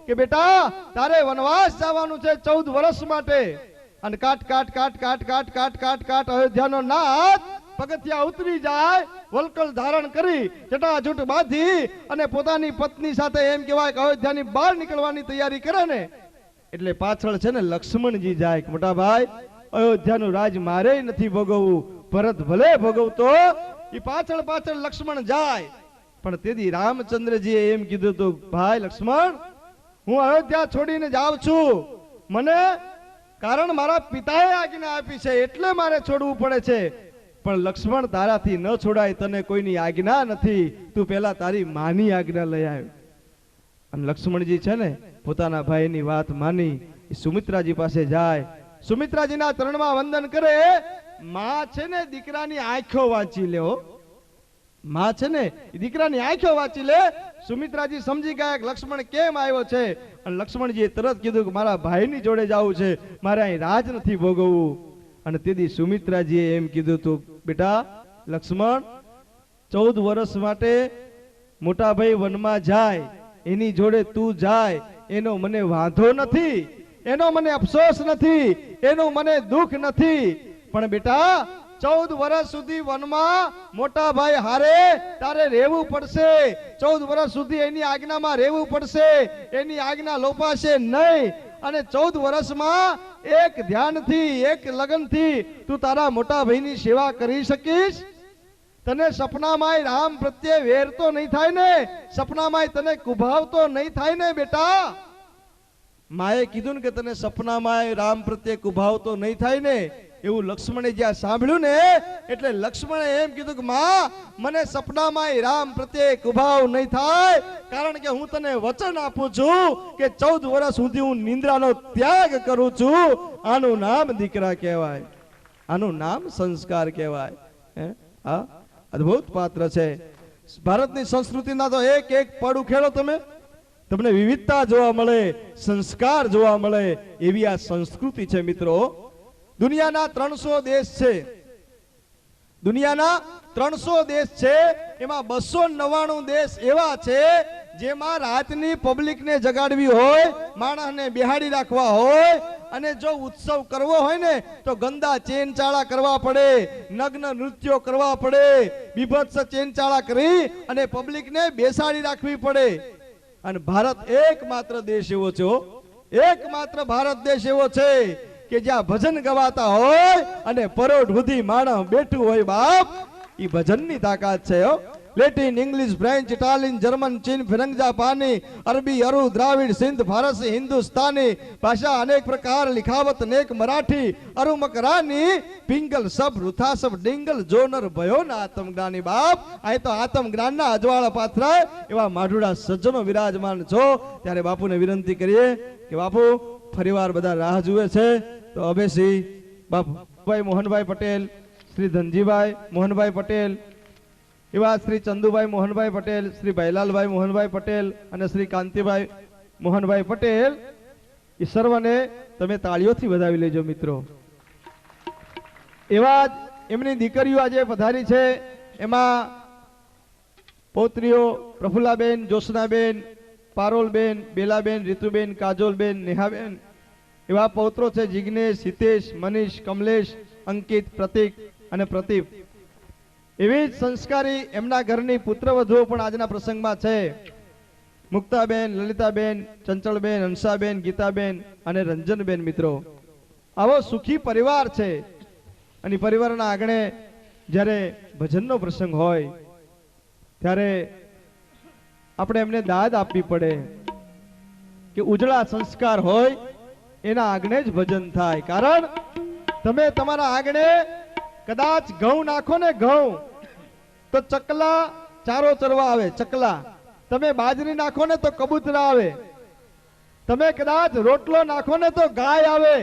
કે બેટા તારે વનવાસ જવાનું છે 14 વર્ષ માટે, અને કાટ કાટ કાટ કાટ કાટ કાટ કાટ કાટ અયોધ્યાનો નાથ પગથિયા ઉતરી જાય, વલકલ ધારણ કરી જટાજૂટ બાંધી અને પોતાની પત્ની સાથે એમ કહેવાય કે અયોધ્યાની બહાર નીકળવાની તૈયારી કરે ને, એટલે પાછળ છે ને લક્ષ્મણજી જાય કે મોટા ભાઈ અયોધ્યાનું રાજ મારે નથી ભોગવવું, ભરત ભલે ભોગવતો, એ પાછળ પાછળ લક્ષ્મણ જાય. પણ તેથી રામચંદ્રજીએ એમ કીધું હતું, ભાઈ લક્ષ્મણ હું અયોધ્યા છોડીને જાઉં છું, મને કારણ મારા પિતાએ આજ્ઞા આપી છે એટલે મારે છોડવું પડે છે. પણ લક્ષ્મણ તારાથી ન છોડાય, તને કોઈની આજ્ઞા નથી, તું પેલા તારી માની આજ્ઞા લઈ આવ્યો. અને લક્ષ્મણજી છે ને પોતાના ભાઈની વાત માની સુમિત્રાજી પાસે જાય, સુમિત્રાજીના ચરણમાં વંદન કરે. માં છે ને દીકરાની આંખો વાંચી લે, માં છે ને દીકરાની આંખો વાંચી લે. સુમિત્રાજી સમજી ગયા કે લક્ષ્મણ કેમ આવ્યો છે, અને લક્ષ્મણજીએ તરત કીધું કે મારા ભાઈની જોડે જવું છે, મારે અહીં રાજ નથી ભોગવવું. અને તેથી સુમિત્રાજીએ એમ કીધું તું, બેટા લક્ષ્મણ 14 વર્ષ માટે મોટા ભાઈ વનમાં જાય, એની જોડે તું જાય, એનો મને વાંધો નથી, એનો મને અફસોસ નથી, એનું મને દુઃખ નથી. પણ બેટા 14 વર્ષ સુધી વનમાં મોટા ભાઈ હારે તારે રહેવું પડશે, 14 વર્ષ સુધી એની આજ્ઞામાં રહેવું પડશે, એની આજ્ઞા લોપાશે નહીં. અને 14 વર્ષમાં એક ધ્યાનથી એક લગનથી તું તારા મોટા ભાઈની સેવા કરી શકીશ. તને સપનામાં રામ પ્રત્યે વેર તો નહીં થાય ને, સપનામાં તને કુભાવ તો નહીં થાય ને બેટા. માએ કીધું ને કે તને સપનામાં રામ પ્રત્યે કુભાવ તો નહીં થાય ને, એવું લક્ષ્મણે જ્યાં સાંભળ્યું ને એટલે લક્ષ્મણે એમ કીધું કે માં મને સપનામાં રામ પ્રત્યે કુભાવ નહીં થાય, કારણ કે હું તને વચન આપું છું કે 14 વર્ષ સુધી હું નિંદ્રાનો ત્યાગ કરું છું. આનું નામ દીકરા કહેવાય, આનું નામ સંસ્કાર કહેવાય. હા, અદ્ભુત પાત્ર છે. ભારતની સંસ્કૃતિના તો એક એક પડ ઉખેડો તમે, તમને વિવિધતા જોવા મળે, સંસ્કાર જોવા મળે, એવી આ સંસ્કૃતિ છે મિત્રો. દુનિયાના 300 દેશ છે, દુનિયાના 300 દેશ છે, એમાં 299 દેશ એવા છે જેમાં રાતની પબ્લિકને જગાડવી હોય, માણસને બેહાડી રાખવા હોય, અને જો ઉત્સવ કરવો હોય ને તો ગંદા ચેનચાળા કરવા પડે, નગ્ન નૃત્યો કરવા પડે, બીભત્સ ચેનચાળા કરી અને પબ્લિકને બેસાડી રાખવી પડે. અને ભારત એકમાત્ર દેશ એવો છે, એકમાત્ર ભારત દેશ એવો છે કે જ્યાં ભજન ગવાતા હોય અને પરોઢ સુધી માણસ બેઠું હોય બાપ, એ ભજનની તાકાત છે. Latin, English, French, Italian, German, ચીન, ફિરંગ, જાપાની, અરબી, અરુ, દ્રાવિડ, સિંધ, ફારસી, હિન્દુસ્તાની ભાષા અનેક પ્રકાર, લિખાવત નેક, મરાઠી, અરુ, મકરાની, પિંગલ, સબ, રૂથાસબ, ડિંગલ, જોનર, ભયો ના આત્મજ્ઞાની બાપ. અહીં તો આત્મજ્ઞાનના અજવાળા પાથરાય એવા માઢુડા સજ્જનો વિરાજમાન છો. ત્યારે બાપુને વિનંતી કરીએ કે બાપુ ફરીવાર બધા રાહ જુએ છે, તો અભયસિંહ બાપુભાઈ મોહનભાઈ પટેલ, શ્રી ધનજીભાઈ મોહનભાઈ પટેલ, એવા શ્રી ચંદુભાઈ મોહનભાઈ પટેલ, શ્રી ભાઈલાલભાઈ મોહનભાઈ પટેલ અને શ્રી કાંતિભાઈ મોહનભાઈ પટેલ, એ સર્વને તમે તાળીઓથી વધાવી લેજો મિત્રો. એવા જ એમની દીકરીઓ આજે પધારી છે, એમાં પૌત્રીઓ પ્રફુલ્લાબેન, જોશનાબેન, પારોલબેન, બેલાબેન, રીતુબેન, કાજોલબેન, નેહાબેન, એવા પૌત્રો છે જિગ્નેશ, હિતેશ, મનીષ, કમલેશ, અંકિત, પ્રતિક અને પ્રતિપ. એવી જ સંસ્કારી એમના ઘરની પુત્રવધુઓ પણ આજના પ્રસંગમાં છે. મુક્તાબેન, લલિતાબેન, ચંચળબેન, હંસાબેન, ગીતાબેન અને રંજનબેન. મિત્રો આવો સુખી પરિવાર છે, અને પરિવારના આંગણે જ્યારે ભજનનો પ્રસંગ હોય ત્યારે આપણે એમને દાદ આપવી પડે કે ઉજળા સંસ્કાર હોય એના આંગણે જ ભજન થાય. કારણ તમે તમારા આંગણે કદાચ ઘઉં નાખો ને, ઘઉં તો ચકલા ચારો ચરવા આવે, ચકલા. તમે બાજરી નાખો ને તો કબૂતરા આવે, તમે કદાચ રોટલો નાખો ને તો ગાય આવે,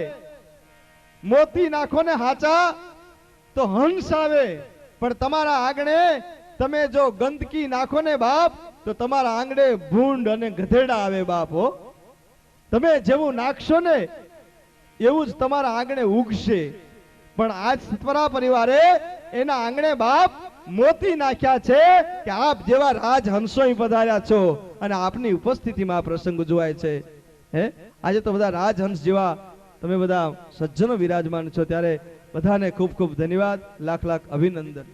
મોતી નાખો ને હાચા તો હંસ આવે. પણ તમારા આંગણે તમે જો ગંદકી નાખો ને બાપ તો તમારા આંગણે ભૂંડ અને ગધેડા આવે બાપ. હો, તમે જેવું નાખશો ને એવું જ તમારા આંગણે ઉગશે. પણ આજ સતવરા પરિવારે એના આંગણે બાપ મોતી નાખ્યા છે કે આપ જેવા રાજ હંસો પધાર્યા છો. અને આપની ઉપસ્થિતિમાં આ પ્રસંગ ઉજવાય છે. હે આજે તો બધા રાજહંસ જેવા તમે બધા સજ્જનો વિરાજમાન છો, ત્યારે બધાને ખૂબ ખૂબ ધન્યવાદ, લાખ લાખ અભિનંદન.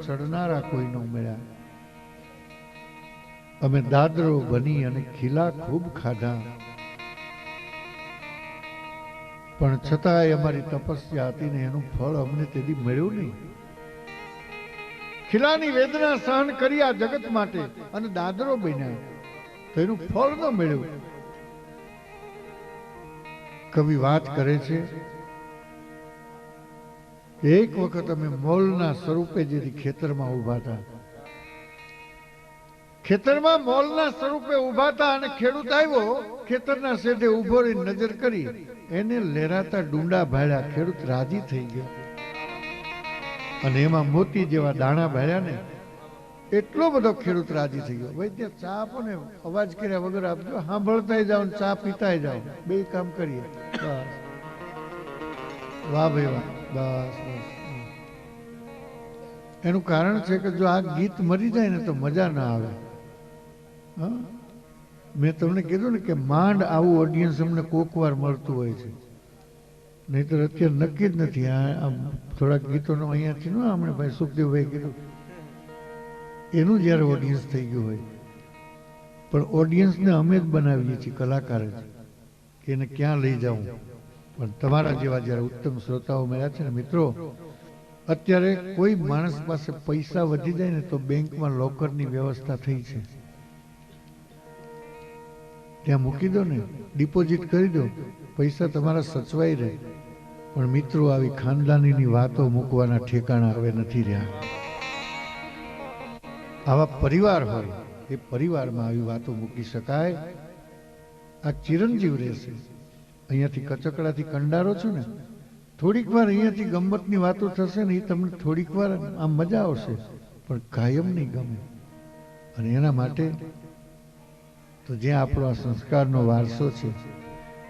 ચડનારા કોઈ ન મળ્યા. અમે દાદરો બની અને ખીલા ખૂબ ખાધા, પણ છતાંય અમારી તપસ્યા હતી ને એનું ફળ અમને તેથી મળ્યું નહીં. ખીલાની વેદના સહન કરી આ જગત માટે અને દાદરો બન્યા તો એનું ફળ ન મળ્યું. કવિ વાત કરે છે, એક વખત અમે મોલના સ્વરૂપે જેથી ખેતરમાં ઉભા હતા. ખેતરમાં મોલના સ્વરૂપે ઉભા હતા અને ખેડૂત આવ્યો, ખેતરના શેઢે ઉભો રહી નજર કરી, એને લહેરાતા ડુંડા ભાળ્યા. ખેડૂત રાજી થઈ ગયો અને એમાં મોતી જેવા દાણા ભાળ્યા ને એટલો બધો ખેડૂત રાજી થઈ ગયો. ભાઈ ત્યાં ચા આપો ને, અવાજ કર્યા વગર આપજો, સાંભળતા જાઓ ને ચા પીતા જાઓ, બે કામ કરીએ. બસ વાહ ભાઈ વાહ, બસ બસ. એનું કારણ છે કે જો આ ગીત મરી જાય ને તો મજા ના આવે. મેં તમને કીધું ને કે માંડ આવું ઓડિયન્સ અમને કોક વાર મળતું હોય છે, નહીતર અત્યારે નક્કી જ નથી. આ થોડાક ગીતોનો અહીંયાથી ન હમણાં ભાઈ સુખદેવભાઈ કીધું એનું જ્યારે ઓડિયન્સ થઈ ગયું હોય, પણ ઓડિયન્સને અમે જ બનાવીએ છીએ, કલાકાર જ, કે એને ક્યાં લઈ જાઉં. પણ તમારા જેવા જ્યારે ઉત્તમ શ્રોતાઓ મળ્યા છે ને મિત્રો, અત્યારે કોઈ માણસ પાસે પૈસા વધી જાય ને તો બેંકમાં લોકરની વ્યવસ્થા થઈ છે, ત્યાં મૂકી દો ને, ડિપોઝિટ કરી દો, પૈસા તમારા સચવાઈ રહે. પણ મિત્રો આવી ખાનદાનીની વાતો મૂકવાના ઠેકાણા હવે નથી રહ્યા. આવા પરિવાર હોય એ પરિવારમાં આવી વાતો મૂકી શકાય. આ ચિરંજીવ રહેશે. અહીંયાથી કચકડાથી કંડારો છો ને, થોડીક વાર અહીંયાથી ગમતની વાતો થશે ને, એ તમને થોડીક વાર આમ મજા આવશે, પણ કાયમ નહીં ગમે. અને એના માટે તો જ્યાં આપણો આ સંસ્કારનો વારસો છે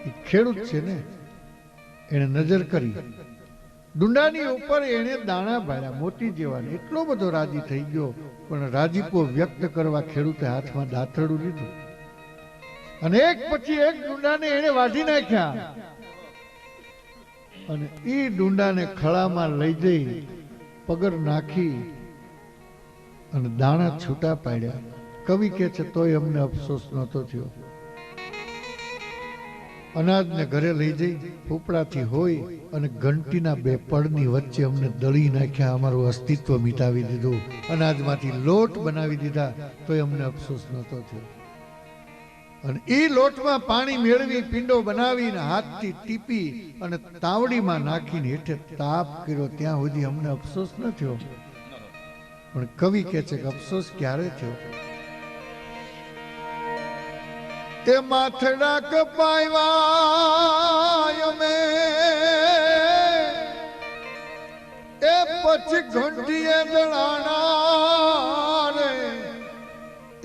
એ ખેડૂત છે ને, એને નજર કરી ડુંડાની ઉપર એને દાણા ભાળ્યા મોતી જેવા, એટલો બધો રાજી થઈ ગયો. પણ રાજીપો વ્યક્ત કરવા ખેડૂતે હાથમાં દાંતરડું લીધું અને એક પછી એક ડુંડાને એને વાઢી નાખ્યા અને એ ડુંડાને ખળામાં લઈ જઈ પગર નાખી અને દાણા છૂટા પાડ્યા. કવિ કે છે તોય અમને અફસોસ નહોતો થયો. અનાજને ઘરે લઈ જઈ ઉપડાથી હોય અને ઘંટીના બે પડની વચ્ચે અમને દળી નાખ્યા, અમારું અસ્તિત્વ મિટાવી દીધું, અનાજમાંથી લોટ બનાવી દીધા, તોય અમને અફસોસ નહોતો થયો. અને એ લોટમાં પાણી મેળવી પિંડો બનાવીને હાથથી ટીપી અને તાવડીમાં નાખીને હેઠે તાપ કર્યો, ત્યાં સુધી અમને અફસોસ ન થયો. પણ કવિ કહે છે કે અફસોસ ક્યારે થયો? એ માથડા કપાવ્યા અમે, એ પછી ઘંટીએ દળાણા રે,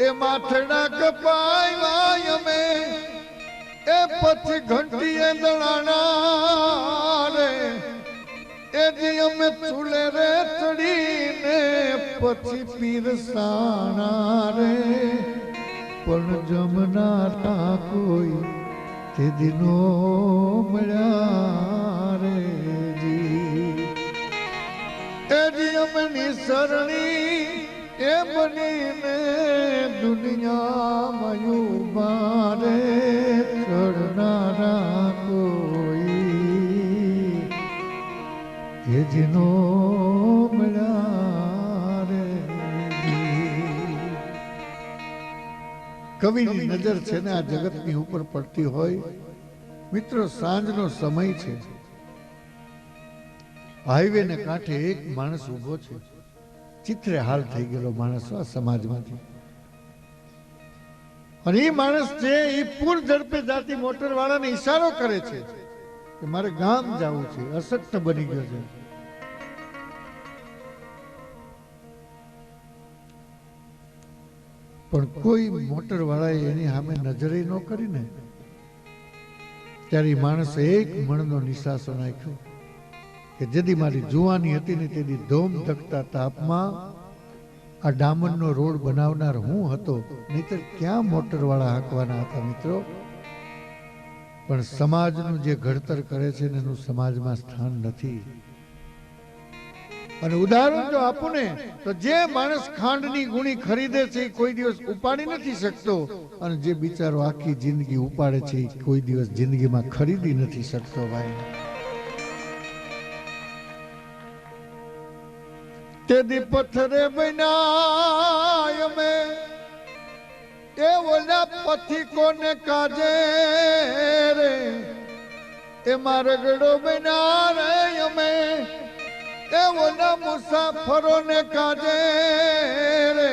એ માથડા કપાવ્યા અમે, એ પછી ઘંટીએ દળાણા રે, એ જી અમે ચૂલે રે ચડીને પછી પીરસાણા રે, પણ જમનારા કોઈ તે દિનો મળ્યા રે જી. એ જી અમે નિસરણી એ બનીને દુનિયામાં ઉભા રે, ચડનારા કોઈ કે જીનો મળ્યા રે. કવિની નજર છે ને આ જગતની ઉપર પડતી હોય. મિત્રો, સાંજનો સમય છે. હાઈવે ને કાંઠે એક માણસ ઉભો છે. ચિત્રે હાલ થઈ ગયેલો માણસ આ સમાજમાંથી. અને એ માણસ છે એ પૂર ઝડપે જાતી મોટર વાળાને ઈશારો કરે છે કે મારે ગામ જવું છે. અશક્ત બની ગયો છે. પણ કોઈ મોટર વાળાએ એની સામે નજરે ન કરીને ત્યારે એ માણસે એક મણનો નિશાસો નાખ્યો કે જેથી મારી જુવાની હતી ને તેથી ધોમ ધકતા તાપમાં આ ડામરનો રોડ બનાવનાર હું હતો, નહીતર ક્યાં મોટર વાળા હાંકવાના હતા. મિત્રો, પણ સમાજનું જે ઘડતર કરે છે એનું સમાજમાં સ્થાન નથી. અને ઉદાહરણ જો આપું ને તો જે માણસ ખાંડની ગુણી ખરીદે છે એ કોઈ દિવસ ઉપાડી નથી શકતો, અને જે બિચારો આખી જિંદગી ઉપાડે છે એ કોઈ દિવસ જિંદગીમાં ખરીદી નથી શકતો. ભાઈ, તેદી પથ્થરે બનાય અમે એ ઓલા પથિકોને કાજે રે, એ મારગડો બનારે અમે એ ઓલા મુસાફરોને કાજે રે,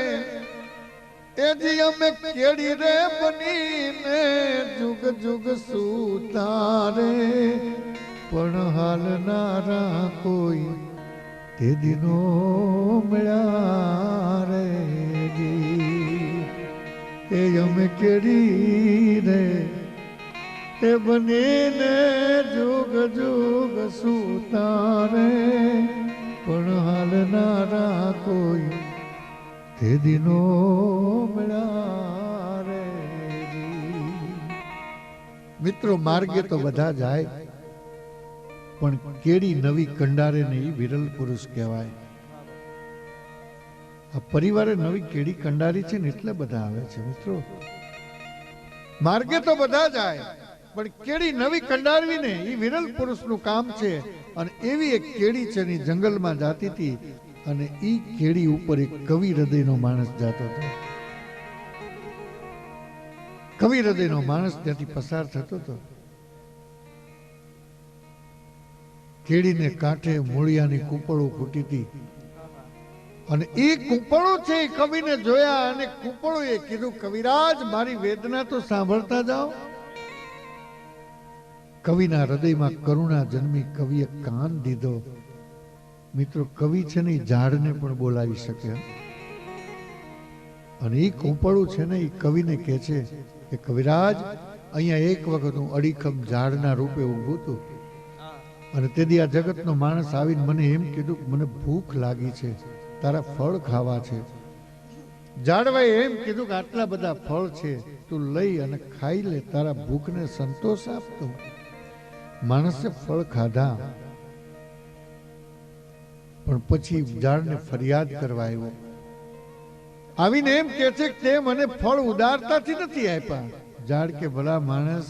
એ જી અમે કેડી રે બનીને જુગ જુગ સુતારે, પણ હાલનારા કોઈ તે દિનો મળ્યા રે. એ અમે કેડી રે એ બનીને જુગ જુગ સુતારે, પણ હાલનારા કોઈ તે દિનો મળ્યા રે. મિત્રો, માર્ગે તો બધા જાય, પણ કેડી નવી કંડારે નહીં વિરલ પુરુષ કહેવાય. આ પરિવારે નવી કેડી કંડારી છે ને એટલે બધા આવે છે. મિત્રો, માર્ગે તો બધા જાય, પણ કેડી નવી કંડારવી ને એ વિરલ પુરુષનું કામ છે. અને એવી એક કેડી છે ને જંગલમાં જાતી હતી, અને એ કેડી ઉપર એક કવિ હૃદયનો માણસ જાતો હતો. કવિ હૃદયનો માણસ ત્યાંથી પસાર થતો હતો. કેડીને કાંઠે મૂળિયાની કૂપળો ફૂટી હતી, અને એ કૂપળો છે એ કવિને જોયા, અને કૂપળોએ કીધું, કવિરાજ મારી વેદના તો સાંભળતા જાઓ. કવિના હૃદયમાં કરુણા જન્મી. કવિએ કાન દીધો. મિત્રો, કવિ છે ને એ ઝાડને પણ બોલાવી શકે, અને એ કૂપળું છે ને એ કવિને કહે છે કે કવિરાજ, અહીંયા એક વખત હું અડીખમ ઝાડના રૂપે ઊભું હતું, અને તેથી આ જગતનો માણસ આવીને મને એમ કીધું કે મને ભૂખ લાગી છે, તારા ફળ ખાવા છે. ઝાડવાએ એમ કીધું કે આટલા બધા ફળ છે, તું લઈ અને ખાઈ લે, તારા ભૂખને સંતોષ આપતો. માણસે ફળ ખાધા, પણ પછી ઝાડને ફરિયાદ કરવા આવ્યો. આવીને એમ કે છે કે તે મને ફળ ઉદારતાથી નથી આપ્યા. ઝાડ કે ભલા માણસ,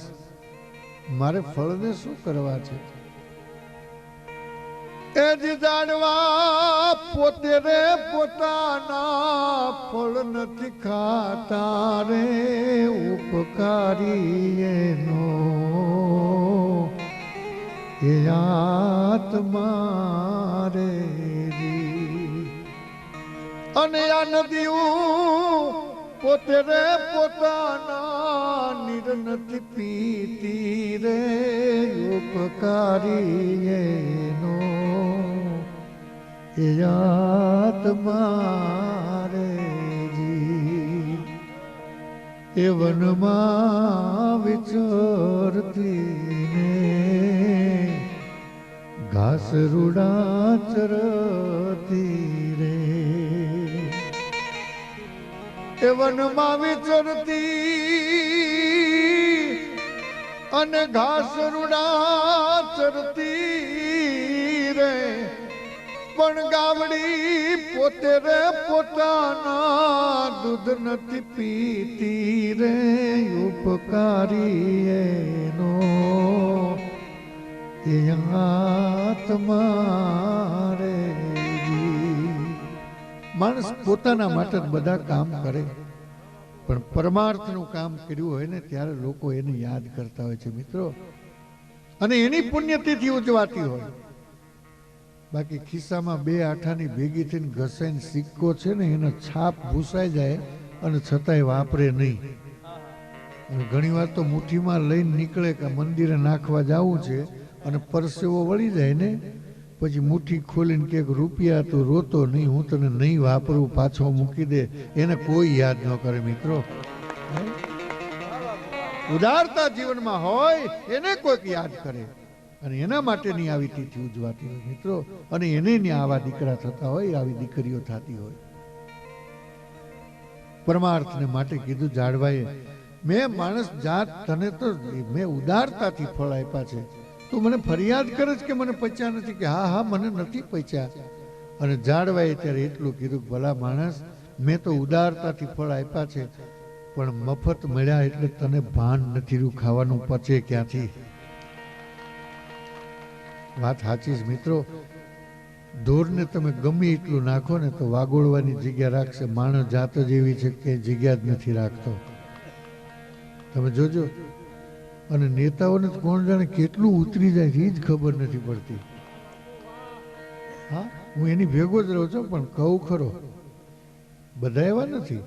મારે ફળને શું કરવા છે? એ જ જાણવા પોતે રે પોતાના ફળ નથી ખાતા રે, ઉપકારી એનો એ આત્મા રે. અને આ નદીઓ પોતે રે પોતાના નીર નથી પીતી રે, ઉપકારી એનો એ આત્મા રે. એ વનમાં વિચરતી ને ઘાસ રૂડા ચરતી રે, એ વનમાં વિચરતી અને ઘાસ રૂડા ચરતી રે, પણ ગાવડી પોતે રે પોતાના દૂધ નથી પીતી રે, ઉપકારી એનો એ એ આત્મા રે જી. માણસ પોતાના માટે જ બધા કામ કરે, પણ પરમાર્થનું કામ કર્યું હોય ને ત્યારે લોકો એને યાદ કરતા હોય છે મિત્રો, અને એની પુણ્યતિથિ ઉજવાતી હોય. બાકી ખિસ્સામાં બે આઠાની ભેગી થઈને ઘસાઈને સિક્કો છે ને એનો છાપ ભૂસાઈ જાય અને છતાંય વાપરે નહીં. અને ઘણી વાર તો મુઠ્ઠીમાં લઈને નીકળે કે મંદિરે નાખવા જવું છે અને પરસેવો વળી જાય ને પછી મુઠ્ઠી ખોલીને કે રૂપિયા તું રોતો નહીં, હું તને નહીં વાપરું, પાછો મૂકી દે, એને કોઈ યાદ ન કરે મિત્રો. ઉદારતા જીવનમાં હોય એને કોઈક યાદ કરે, અને એના માટેની આવી તિથિ ઉજવાતી હોય મિત્રો, અને એને આવા દીકરા થતા હોય, આવી દીકરીઓ થતી હોય. પરમાર્થને માટે કીધું જાડવાએ, મેં માણસ જાત તને તો મેં ઉદારતાથી ફળ આપ્યા છે, તું મને ફરિયાદ કરે છે કે મને પચ્યા નથી, કે હા હા મને નથી પચ્યા. અને જાડવાએ ત્યારે એટલું કીધું, ભલા માણસ મેં તો ઉદારતાથી ફળ આપ્યા છે, પણ મફત મળ્યા એટલે તને ભાન નથી રહ્યું ખાવાનું પચે ક્યાંથી. વાત સાચી જ મિત્રો. ઢોરને તમે ગમે એટલું નાખો ને તો વાગોળવાની જગ્યા રાખશે, માણસ જાત જ એવી છે કે જગ્યા જ નથી રાખતો. તમે જોજો. અને નેતાઓને કોણ જાણે કેટલું ઉતરી જાય છે એ જ ખબર નથી પડતી. હા, હું એની ભેગો જ રહું છું, પણ કહું ખરો બધા એવા નથી.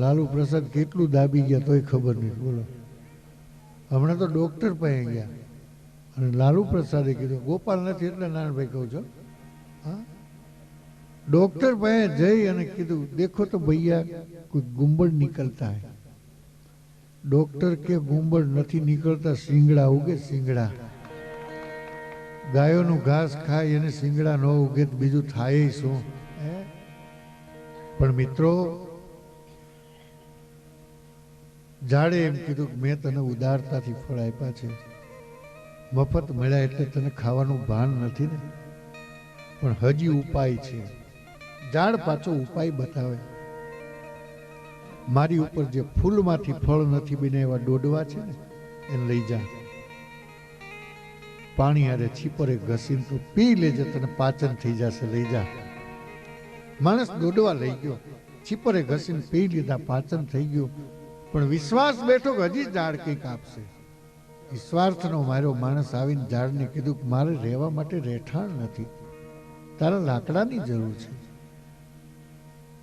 લાલુ પ્રસાદ કેટલું દાબી ગયા તોય ખબર નહીં. બોલો, હમણાં તો ડોક્ટર પાસે ગયા અને લાલુ પ્રસાદે કીધું, ગોપાલ નથી એટલે નારાયણભાઈ કહું છો, હા, ડોક્ટર પાસે જઈ અને કીધું, દેખો તો ભૈયા કોઈ ગુંબડ નીકળતા હૈ. ડોક્ટર કે ગુંબડ નથી નીકળતા, સિંગડા ઉગે, સિંગડા. ગાયોનું ઘાસ ખાય એને સિંગડા ન ઉગે તો બીજું થાય શું? પણ મિત્રો જાડે એમ કીધું કે મેં તને ઉદારતાથી ફળ આપ્યા છે, મફત મળ્યા એટલે તને ખાવાનું ભાન નથી ને, પણ હજી ઉપાય છે. ઝાડ પાછો ઉપાય બતાવે. મારી ઉપર જે ફૂલમાંથી ફળ નથી બન્યા એવા ડોડવા છે ને એને લઈ જા, પાણી હારે છીપરે ઘસીને તું પી લેજે, તને પાચન થઈ જશે, લઈ જા. માણસ ડોડવા લઈ ગયો, છીપરે ઘસીને પી લીધા, પાચન થઈ ગયું. પણ વિશ્વાસ બેઠો કે હજી ઝાડ કંઈક આપશે. નિસ્વાર્થનો માર્યો માણસ આવીને ઝાડને કીધું કે મારે રહેવા માટે રહેઠાણ નથી, તારા લાકડાની જરૂર છે.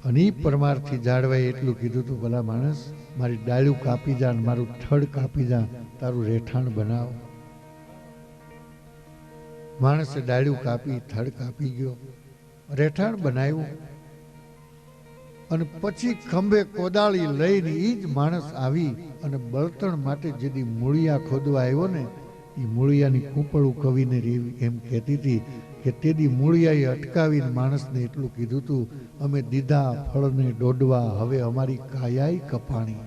અને એ પરમાર્થી ઝાડવાએ એટલું કીધું તું, ભલા માણસ મારી ડાળું કાપી જા, મારું થડ કાપી જા, તારું રહેઠાણ બનાવ. માણસે ડાળું કાપી, થડ કાપી ગયો, રહેઠાણ બનાવ્યું. અને પછી ખંભે કોદાળી લઈને એ જ માણસ આવી અને બળતણ માટે જેથી મૂળિયા ખોદવા આવ્યો ને, એ મૂળિયાની કૂંપળું કવિને એમ કહેતી હતી કે તેદી મૂળિયાએ અટકાવીને માણસને એટલું કીધું તું, અમે દીધા ફળને ડોડવા, હવે અમારી કાયાઈ કપાણી.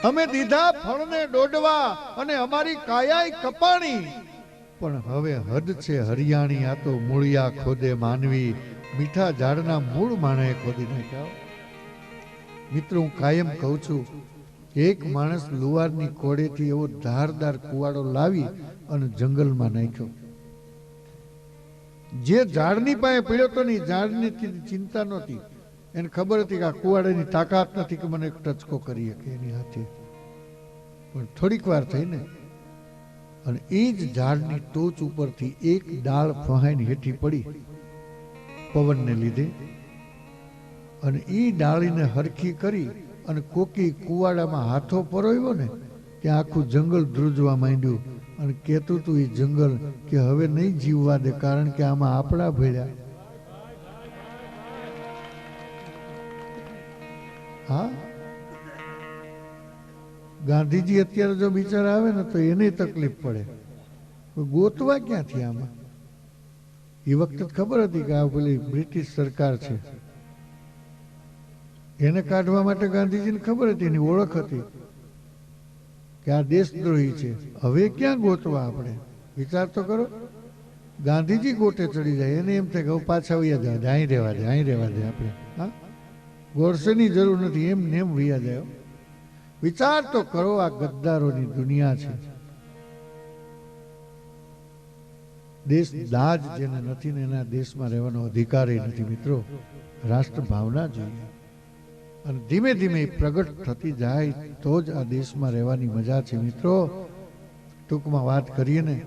અમે દીધા ફળને ડોડવા અને અમારી કાયાઈ કપાણી, પણ હવે હદ છે હરિયાણી, આ તો મૂળિયા ખોદે માનવી, મીઠા ઝાડના મૂળ માણસે ખોદી નાખ્યા. મિત્રો હું કાયમ કહું છું, એક માણસ લુવારની કોડેથી એવો ધારદાર કુવાડો લાવી અને જંગલમાં નાખ્યો. જે ઝાડની પાસે પીડ્યો તો ને, ઝાડની ચિંતા નહોતી, એને ખબર હતી કે આ કુવાડાની તાકાત નથી કે મને એક ટચકો કરી શકે એની હાથે. પણ થોડીક વાર થઈને અને એ જ ઝાડની ટોચ ઉપરથી એક ડાળ ફહાઈને હેઠી પડી પવનને લીધે, અને એ ડાળીને હરખી કરી અને કોકી કુવાડામાં હાથો પરોવ્યો ને, ત્યાં આખું જંગલ ધ્રુજવા માંડ્યું. અને કહેતું તું એ જંગલ કે હવે નહીં જીવવા દે, કારણ કે આમાં આપણા ભેળ્યા. હા, ગાંધીજી અત્યારે જો બિચારા આવે ને તો એને તકલીફ પડે, ગોતવા ક્યાંથી આમાં? એ વખતે ખબર હતી કે આ પેલી બ્રિટિશ સરકાર છે, એને કાઢવા માટે ગાંધીજીને ખબર હતી, એની ઓળખ હતી કે આ દેશદ્રોહી છે. હવે ક્યાં ગોતવા આપણે? વિચાર તો કરો. ગાંધીજી ગોટે ચડી જાય, એને એમ થાય કે હવે પાછા વૈયા જાય, અહીં રહેવા દે, અહીં રહેવા દે આપણે. હા, ગોડસેની જરૂર નથી, એમ ને એમ વૈયા જાય. વિચાર તો કરો, આ ગદ્દારોની દુનિયા છે. દેશ દાજ જેને નથી ને એના દેશમાં રહેવાનો અધિકાર નથી મિત્રો. રાષ્ટ્ર ભાવના જોઈએ અને ધીમે ધીમે પ્રગટ થતી જાય તો જ આ દેશમાં રહેવાની મજા છે મિત્રો. ટૂંકમાં વાત કરીએ ને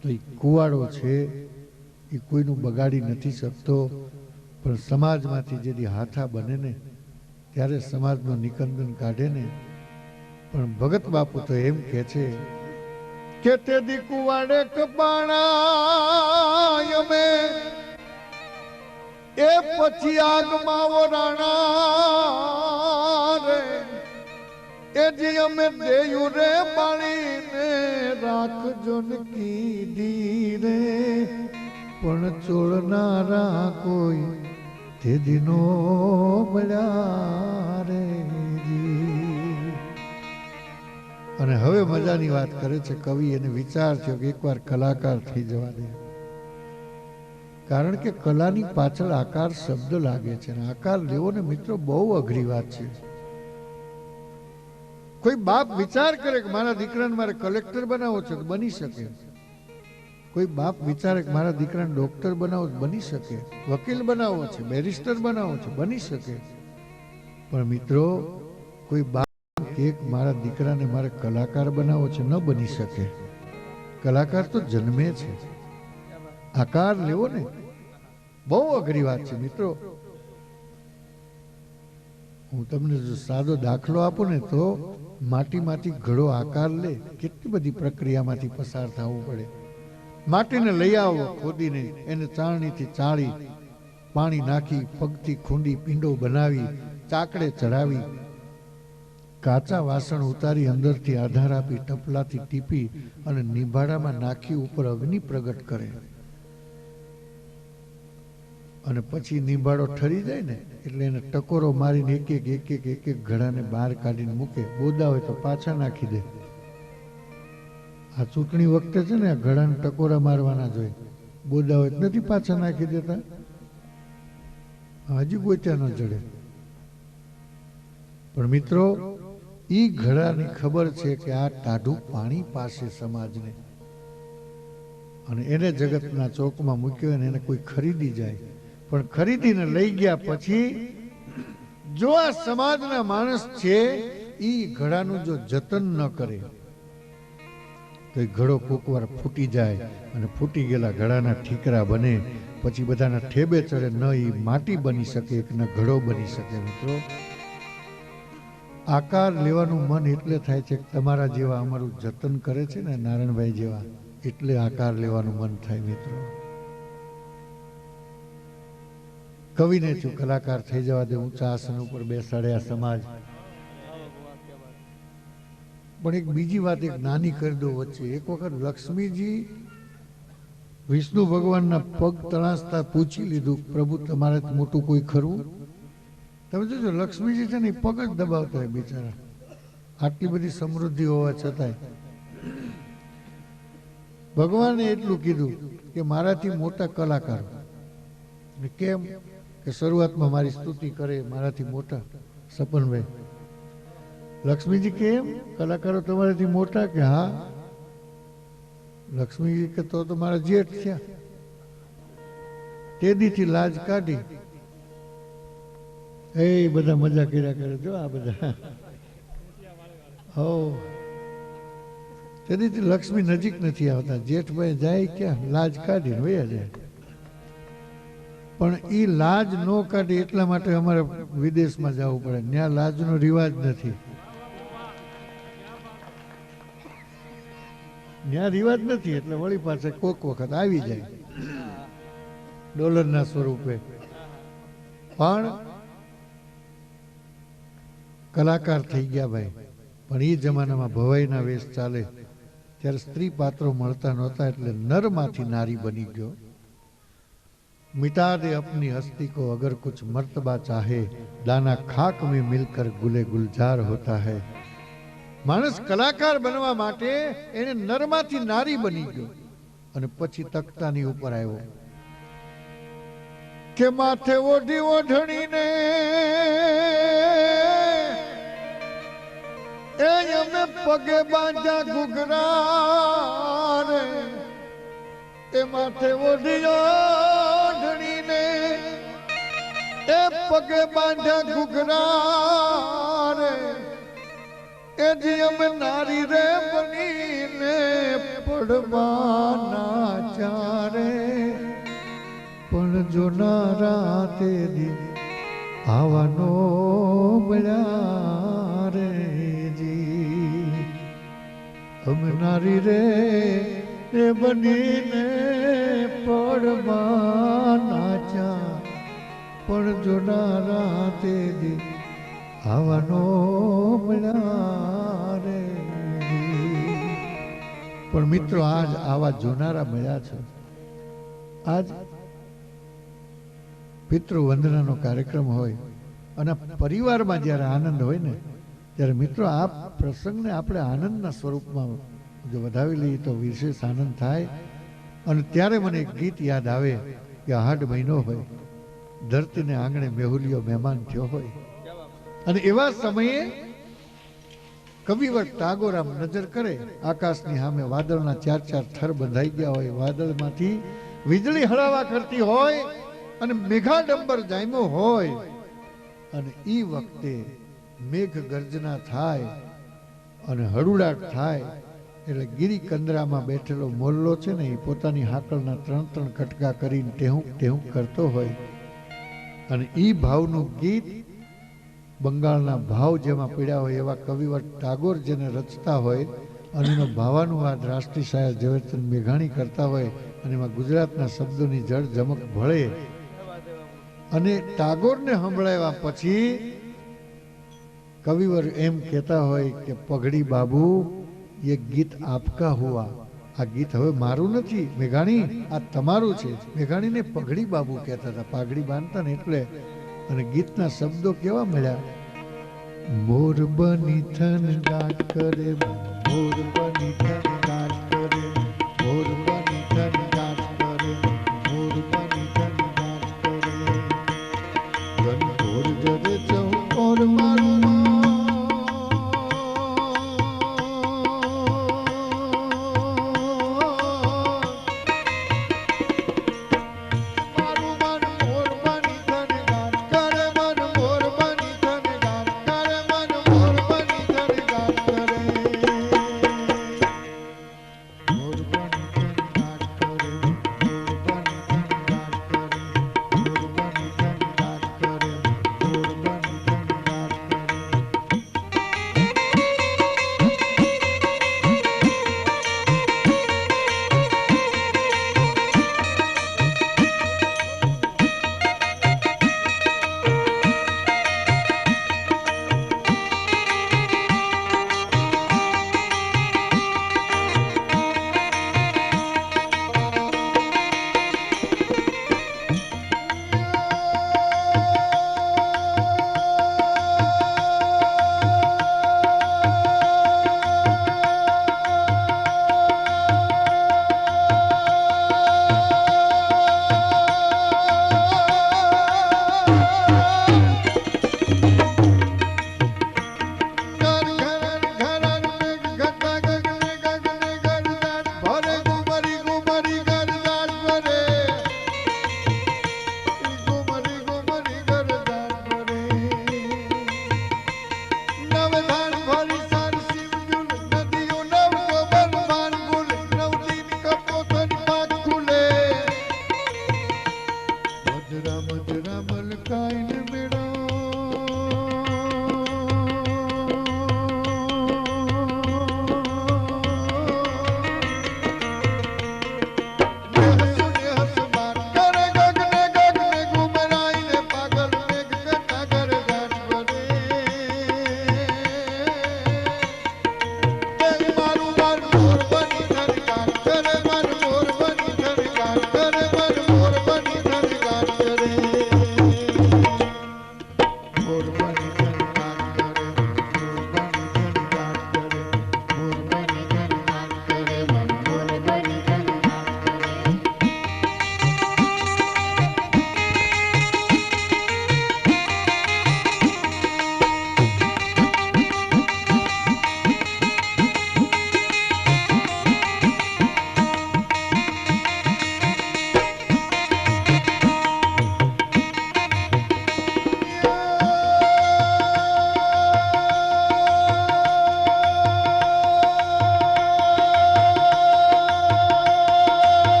તો એ કુવાડો છે એ કોઈનું બગાડી નથી શકતો, પણ સમાજમાંથી જેથી હાથા બને ને ત્યારે સમાજનું નિકંદન કાઢે ને. પણ ભગત બાપુ તો એમ કે છે કે તે દી કુવાડે કપાણા અમે એ પછી આગમાં વરાણા રે એ જે અમે દેયું રે પાણીને રાખજો ને કીધી રે પણ ચોળનારા કોઈ તે દિનો મળ્યા રે. અને હવે મજાની વાત કરે છે કવિ. એને વિચાર થયો કે એકવાર કલાકાર થઈ જવા દે, કારણ કે કલાની પાછળ આકાર શબ્દ લાગે છે અને આકાર લેવો ને મિત્રો બહુ અઘરી વાત છે. કોઈ બાપ વિચાર કરે કે મારા દીકરાને મારે કલેક્ટર બનાવવો છે તો બની શકે. કોઈ બાપ વિચારે કે મારા દીકરાને ડોક્ટર બનાવવો બની શકે, વકીલ બનાવવો છે, બેરિસ્ટર બનાવવો છે બની શકે. પણ મિત્રો કોઈ બાપ કે મારા દીકરાને મારે કલાકાર બનાવવો છે ન બની શકે. કલાકાર તો જન્મે છે, આકાર લેવો ને બહુ અઘરી વાત છે મિત્રો. હું તમને જો સાદો દાખલો આપું ને તો માટીમાંથી ઘડો આકાર લે કેટલી બધી પ્રક્રિયામાંથી પસાર થવું પડે. માટીને લઈ આવો ખોદીને, એને ચાળણીથી ચાળી, પાણી નાખી, પગથી ખૂંદી, પીંડો બનાવી, ચાકડે ચડાવી, કાચા વાસણ ઉતારી અંદરથી આધાર આપી, ટપલાથી ટીપી અને નિભાડામાં નાખી ઉપર અગ્નિ પ્રગટ કરે. અને પછી નિભાડો ઠરી જાય ને એટલે એને ટકોરો મારીને એક એક ઘડાને બહાર કાઢીને મૂકે. બોદા હોય તો પાછા નાખી દે. આ ચૂંટણી વખતે છે ને ઘડાને ટકોરા મારવાના જોઈએ. બોદા હોય તો નથી પાછા નાખી દેતા. હજી કોઈ ત્યાં ન જડે. પણ મિત્રો ઈ ઘડાની ખબર છે કે આ ટાઢું પાણી પાસે સમાજને, અને એને જગતના ચોકમાં મૂક્યો અને એને કોઈ ખરીદી જાય. પણ ખરીદીને લઈ ગયા પછી જો આ સમાજના માણસ છે ઈ ઘડાનું જો જતન ન કરે તો એ ઘડો કોકવાર ફૂટી જાય અને ફૂટી ગયેલા ઘડાના ઠીકરા બને. પછી બધાના ઠેબે ચડે. ન ઈ માટી બની શકે ન ઘડો બની શકે. મિત્રો આકાર લેવાનું મન એટલે થાય છે કે તમારા જેવા અમારું જતન કરે છે ને નારાયણભાઈ જેવા, એટલે આકાર લેવાનું મન થાય મિત્રો. કવિને છું કલાકાર થઈ જવા દે, ઊંચા આસન ઉપર બેસાડ્યા સમાજ. પણ એક બીજી વાત એક નાની કરી દો વચ્ચે. એક વખત લક્ષ્મીજી વિષ્ણુ ભગવાનના પગ તણાસતા પૂછી લીધું, પ્રભુ તમારે મોટું કોઈ ખરું? તમે જોજો લક્ષ્મીજી છે ને પગ જ દબાવતા હોય બિચારા, આટલી બધી સમૃદ્ધિ હોવા છતાંય. ભગવાને એટલું કીધું કે મારાથી મોટા કલાકાર. કેમ કે શરૂઆતમાં મારી સ્તુતિ કરે મારાથી મોટા સપનભાઈ. લક્ષ્મીજી કેમ કલાકારો તમારાથી મોટા? કે હા. લક્ષ્મીજી કે તો મારા જેઠ થયા. તેદીથી લાજ કાઢી. એ બધા મજા કર્યા કરે જો આ બધા. હો તેદીથી લક્ષ્મી નજીક નથી આવતા. જેઠભાઈ જાય ક્યાં? લાજ કાઢીને વયા જાય. પણ એ લાજ ન કાઢે એટલા માટે અમારે વિદેશમાં જવું પડે. ત્યાં લાજનો રિવાજ નથી. ત્યાં રિવાજ નથી એટલે વળી પાસે કોક વખત આવી જાય ડોલરના સ્વરૂપે. પણ કલાકાર થઈ ગયા ભાઈ. પણ એ જમાનામાં ભવાઈના વેશ ચાલે ત્યારે સ્ત્રી પાત્રો મળતા નહોતા એટલે નરમાંથી નારી બની ગયો. मिटा दे अपनी हस्ती को अगर कुछ मर्तबा चाहे, दाना खाक में मिलकर गुले गुलजार होता है. માણસ કલાકાર બનવા માટે એને નરમાંથી નારી બની ગયો અને પછી તખ્તાની ઉપર આવ્યો કે માથે ઓઢી ઓઢણીને એ અમે પગે બાંધ્યા ઘૂઘરા રે એ માથે ઓઢિયો ઢળીને એ પગે બાંધ્યા ઘૂઘરા રે એ જી અમે નારી રે બનીને પડવાના ચારે પણ જોનારા તે દી આવવાનો મળ્યા રે જી અમે નારી રે એ બનીને પડવાના ચા પણ જોનારા તે દી આવવાનો મળ્યા રે પણ મિત્રો આજ આવા જોનારા મળ્યા છે. આજ પિતૃ વંદનાનો કાર્યક્રમ હોય અને પરિવારમાં જ્યારે આનંદ હોય ને ત્યારે મિત્રો આ પ્રસંગને આપણે આનંદના સ્વરૂપમાં જો વધાવી લઈએ તો વિશેષ આનંદ થાય. અને ત્યારે મને એક ગીત યાદ આવે કે આહાડ મહિનો હોય, ધરતીને આંગણે મેહુલિયો મહેમાન થયો હોય, અને એવા સમયે કવિવર ટાગોર આમ નજર કરે આકાશની સામે વાદળના 4-4 થર બંધાઈ ગયા હોય, વાદળમાંથી વીજળી હળાવા કરતી હોય અને મેઘાડંબર જામ્યો હોય, અને ઈ વખતે મેઘ ગર્જના થાય અને હળુડાટ થાય એટલે ગિરી કંદરામાં બેઠેલો મોલ્લો છે ને એ પોતાની હાકલના 3-3 કટકા કરીને ટેહુંક ટેહુંક કરતો હોય. અને ઈ ભાવનું ગીત બંગાળના ભાવ જેમાં પીડ્યા હોય એવા કવિવર ટાગોર જેને રચતા હોય અને એનો ભાવાનુવાદ રાષ્ટ્રીય શાયર ઝવેરચંદ મેઘાણી કરતા હોય અને એમાં ગુજરાતના શબ્દોની જળ જમક ભળે અને ટાગોરને સંભળાવ્યા પછી કવિવર એમ કહેતા હોય કે પગડી બાબુ ये गीत आपका हुआ. આ ગીત હવે મારું નથી મેઘાણી, આ તમારું છે. મેઘાણીને પગડી બાબુ કહેતા હતા, પાઘડી બાંધતા ને એટલે. અને ગીતના શબ્દો કેવા મળ્યા, મોર બની થન ગાટ કરે, મોર બની થન ગાટ કરે, મોર બની થન ગાટ કરે, મોર બની થન ગાટ કરે, ગન મોર જરે ચૌકોર મારું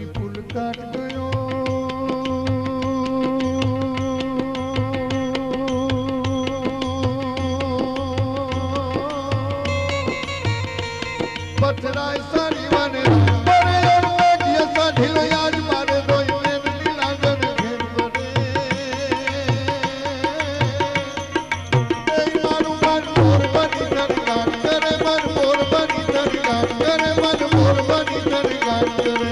કરી પુલ કાટ ગયો પથરાય સારી વાને પરે વાગ્ય સાઢીલો યાદ મારે રોય મેની લાગન ઘેર બને એ મારું મન મોર બની ધરગાટ કરે મન મોર બની ધરગાટ કરે મન મોર બની ધરગાટ કરે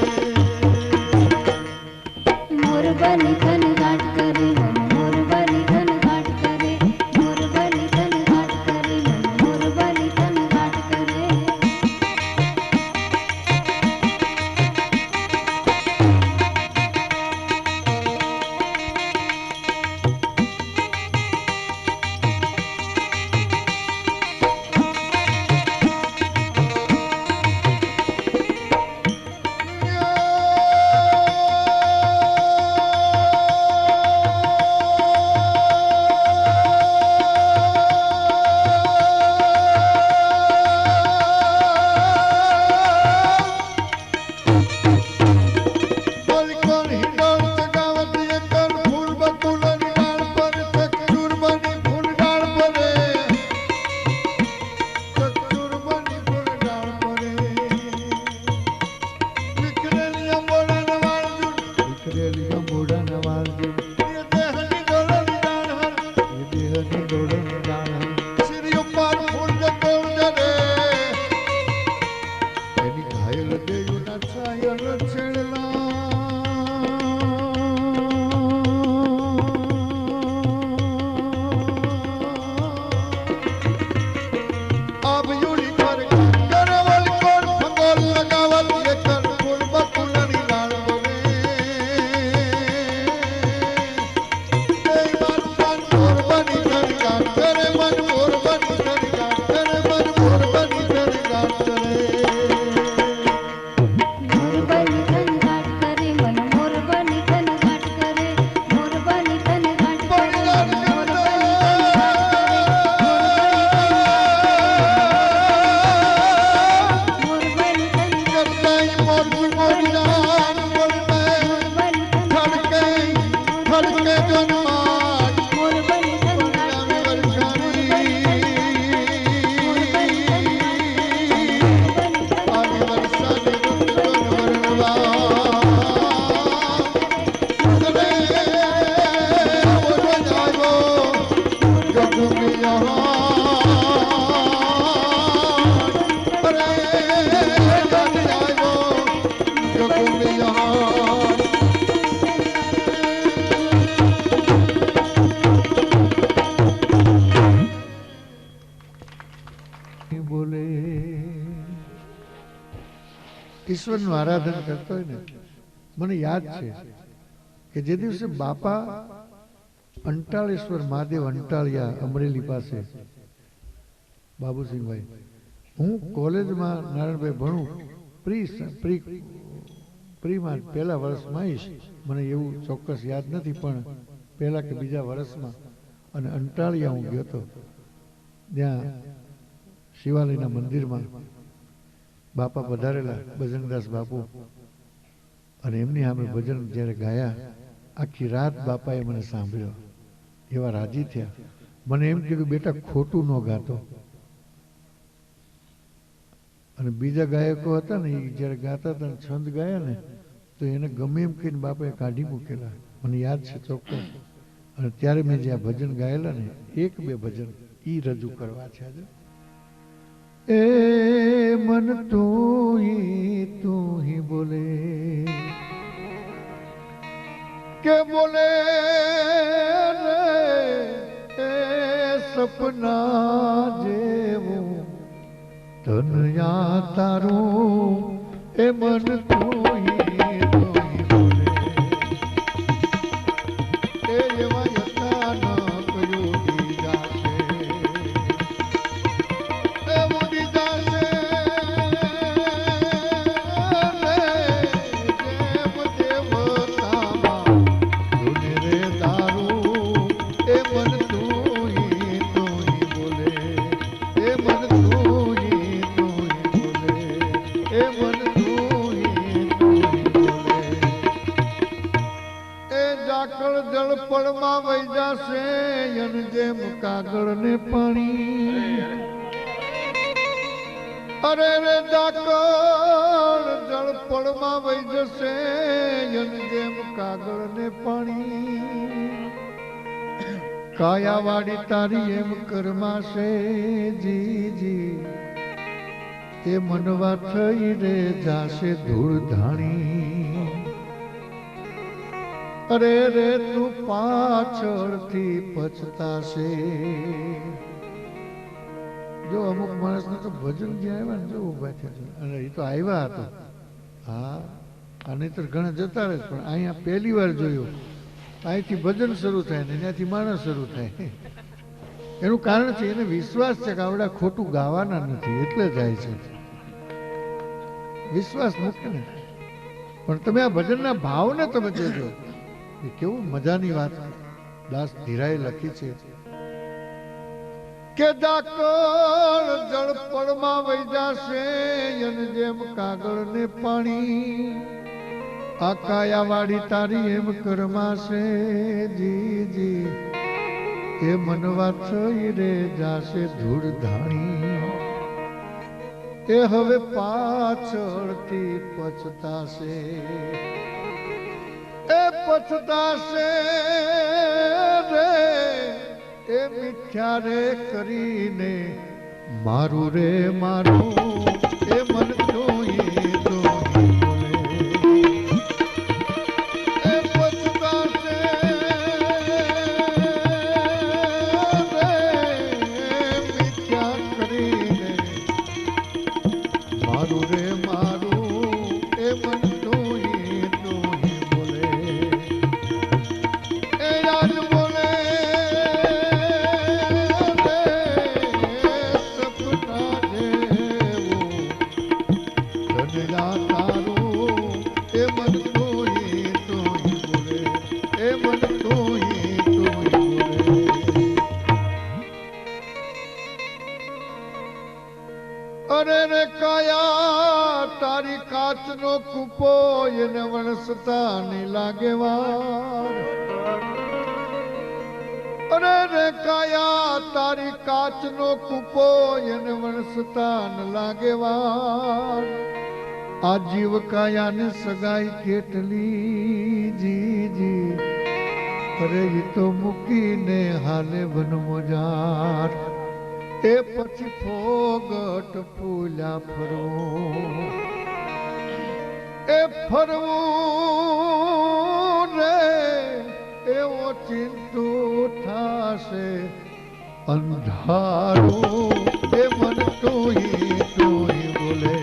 મોર બની ધનગાટ કરે મન મોર બની ધનગાટ કરે મોર બની ધનગાટ કરે મન મોર બની ધનગાટ કરે બોલે ઈશ્વરનું આરાધન કરતો હોય ને મને યાદ છે કે જે દિવસે બાપા અંટાળેશ્વર મહાદેવ અંટાળિયા અમરેલી પાસે બાબુસિંહભાઈ હું કોલેજમાં નારાયણભાઈ ભણું પ્રીમાં પહેલા વર્ષમાં આવીશ મને એવું ચોક્કસ યાદ નથી પણ પહેલા કે બીજા વર્ષમાં અને અંટાળિયા હું ગયો હતો ત્યાં શિવાલયના મંદિરમાં બાપા પધારેલા ભજનદાસ બાપુ અને એમની સામે ભજન જ્યારે ગાયા આખી રાત બાપાએ મને સાંભળ્યો એવા રાજી થયા મને એમ કીધું બેટા ખોટું ન ગાતો અને બીજા ગાયકો હતા ને એ જ્યારે ગાતા હતા છંદ ગાયા ને તો એને ગમે એમ કહીને બાપાએ કાઢી મૂકેલા મને યાદ છે ચોક્કસ અને ત્યારે મેં જ્યાં ભજન ગાયેલા ને એક બે ભજન ઈ રજૂ કરવા છે આજે એ મન તું ही बोले के बोले रे ए सपना जेवुं तन या ताરું એ મન તું બોલે એ એવા યથા ન કયું દીધા છે એ મન તું પળમાં વહી જશે અને જેમ કાગળ ને પાણી અરે રે ડાકણ જળ પળમાં વહી જશે અને જેમ કાગળ ને પાણી કાયાવાડી તારી એમ કરમાશે જી એ મનવા થઈ રે જાશે ધૂળ ધાણી અરે રે તું પાછળથી પછતાશે જો અમુક માણસને તો ભજન જે આવ્યા ને જો ઉભા થયા અને એ તો આવ્યા હતા હા આ નહીતર ઘણા જતા રહે પણ અહીંયા પહેલી વાર જોયું અહીંથી ભજન શરૂ થાય ને ત્યાંથી માણસ શરૂ થાય એનું કારણ છે એને વિશ્વાસ છે કે આવડા ખોટું ગાવાના નથી એટલે જાય છે વિશ્વાસ મૂકે ને પણ તમે આ ભજનના ભાવને તમે જોજો એ કેવું મજાની વાત દાસ ધીરાએ લખી છે કે ડાકણ જળ પળમાં વહી જશે અને જેમ કાગળ ને પાણી આ કાયાવાડી તારી એમ કરમાશે જી એ મનવા થઈ રે જાશે ધૂળ ધાણી એ હવે પાછળથી પછતાશે એ પછતાશે રે એ મિથ્યા રે કરીને મારું રે મારું એ મન જોઈ અરે રે કાયા તારી કાચનો કૂપો એને વણસતા ની લાગે વાર અરે રે કાયા તારી કાચનો કૂપો એને વણસતા ન લાગે વાર આ જીવ કાયાને સગાઈ કેટલી જી અરે એ તો મૂકીને હાલે વનમોજાર એ પછી ફોગટ ફૂલ્યા ફરવું એ ફરવું રે એવો ચિંતુ થાશે અંધારું એ મન તું બોલે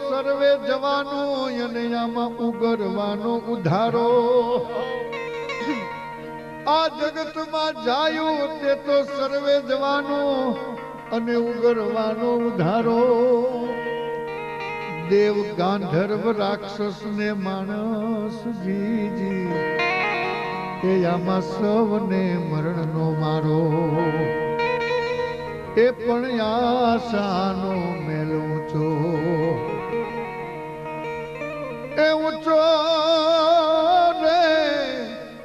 સર્વે જવાનું અને આમાં ઉગરવાનો ઉધારો આ જગતમાં જાયું તે તો સર્વે જવાનું અને ઉગરવાનો ઉધારો દેવ ગાંધર્વ રાક્ષસ ને માણસ જીજી એ આમાં સૌને મરણનો મારો એ પણ આશાનો મેલ ઊંચો એ ઊંચો રે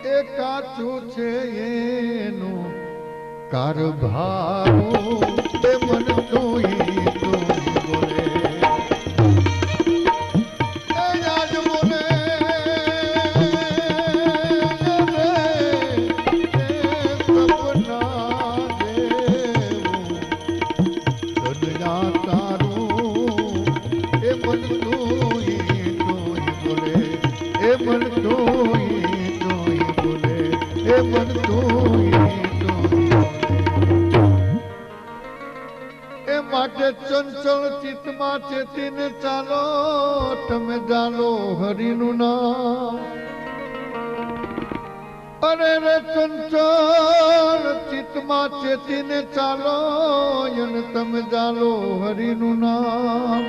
એ કાચું છે એનું કારભારું એ મન તોય બોલે એ યાદ બોલે સપના તારું એ મન તોય ચિત્તમાં ચેતીને ચાલો તમે જાણો હરિનું નામ અરે રે ચંચળ ચિત્તમાં ચેતીને ચાલો અને તમે જાણો હરિનું નામ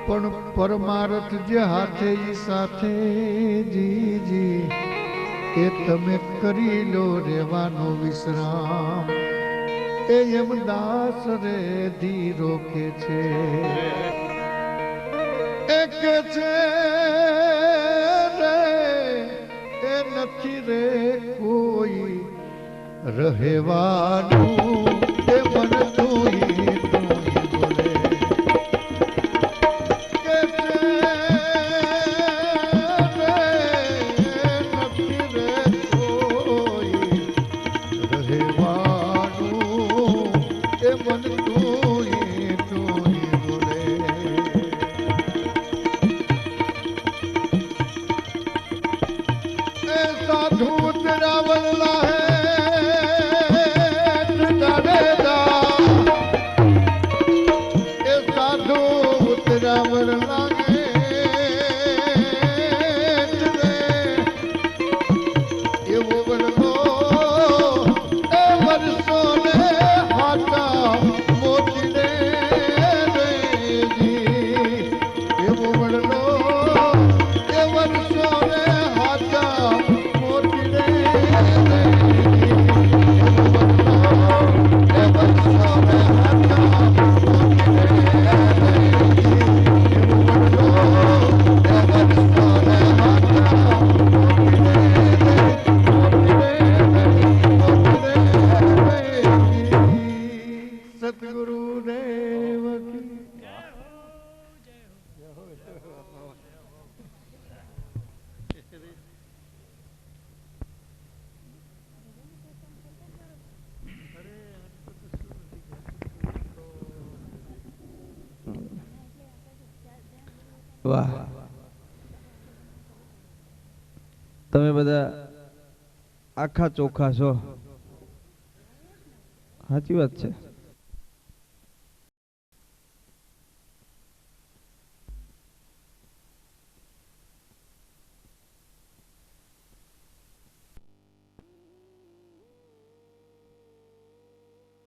પણ પરમાર્થ જે હાથે ઈ સાથે જીજી એ તમે કરી લો રેવાનો વિશ્રામ એ એમ દાસ રે ધીરો કે છે એ કે છે રે એ નથી રે કોઈ રહેવાનું એ મન તું બોલે કે છે રે નથી રે કોઈ રહેવાનું એ મન તું બોલે એ સાધુ તેરા વલ્લા હે એ સાધુ તેરા વલ્લા હે એવો વલ્લો એ વર્ષો ને હાથા મોતી રે એવો વલ્લો એ વર્ષો ને હાથા મોતી રે સતગુરુ દેવ કી વાહ તમે બધા આખા ચોખા છો સાચી વાત છે